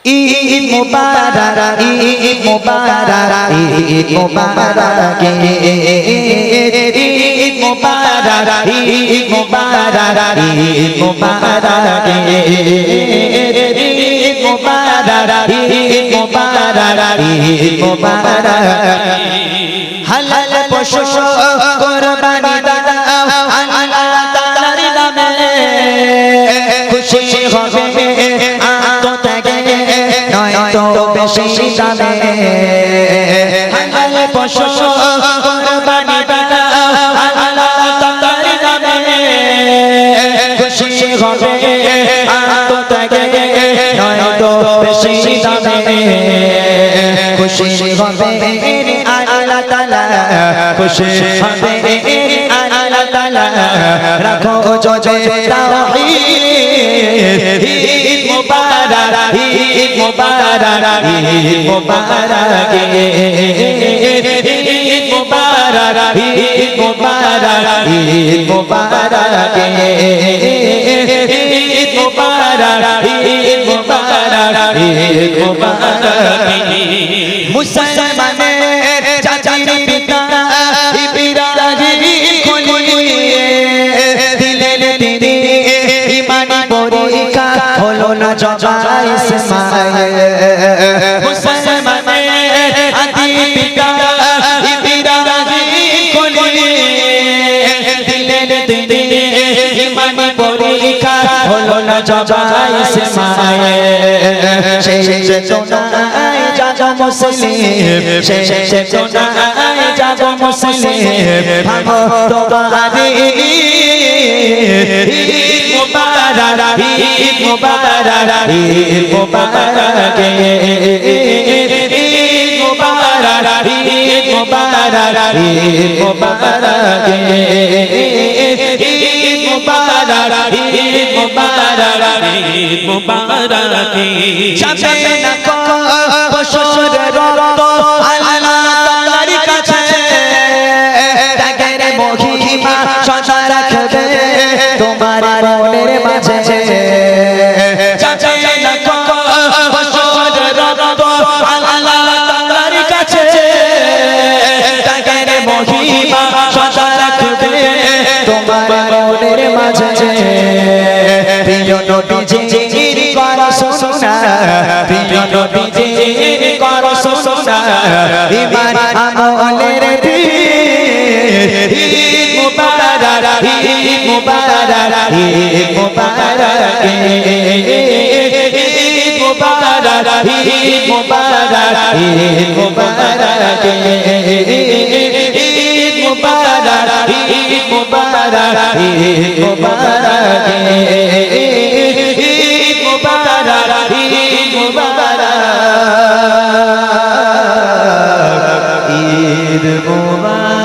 ঈদ মুবারক ঈদ মুবারক ঈদ মুবারক ঈদ মুবারক ঈদ মুবারক ঈদ মুবারক ঈদ মুবারক ঈদ মুবারক ঈদ মুবারক হালাল পশু কুরবানি দাও আল্লাহ তাআলার নামে খুশি হবে বেশি দামে হালাল পশু কুরবানি দাও আল্লাহ তাআলার নামে খুশি হবে আত্মত্যাগে নয়তো বেশি দামে খুশি হবে আল্লাহ তাআলা খুশি হবে আল্লাহ তাআলা রাখো জয় তাওহীদ ঈদ মুবারক ঈদ মুবারক ঈদ মুবারক ঈদ মুবারক ঈদ মুবারক ঈদ মুবারক ঈদ মুবারক ঈদ মুবারক ঈদ মুবারক মুসলমানের চাচার পিতা ইব্রাহিম খলিল দিলেন তিনি ঈমানি পরীক্ষা হলো না জবাই ইসমাঈল মুসলমানের আদি পিতা ইব্রাহিম খলিল দিলেন তিনি ঈমানি পরীক্ষা হলো না জবাই ইসমাঈল শেষে জোনায় জাগো মুসলিম শেষে জোনায় জাগো মুসলিম ভাঙো তোমারি ঈদ মুবারক ঈদ মুবারক ঈদ মুবারক ঈদ মুবারক ঈদ মুবারক ঈদ মুবারক ঈদ মুবারক ঈদ মুবারক ঈদ মুবারক যাবে না বছর রত আল্লাহ তাআলার কাছে ত্যাগের মহিমা সদা রাখবে তোমার মনের মাঝে যাবে না বছর রত আল্লাহ তাআলার কাছে ত্যাগের মহিমা সদা রাখবে তোমার মনের মাঝে প্রিয় নবীজির করো সুনা প্রিয় নবীজির করো সুনা ঈমান আমলের ঈদ মুবারক ঈদ মুবারক ঈদ মুবারক ঈদ মুবারক ঈদ মুবারক ঈদ মুবারক ঈদ মুবারক ঈদ মুবারক ঈদ মুবারক ঈদ মুবারক ঈদ মুবারক ঈদ মুবারক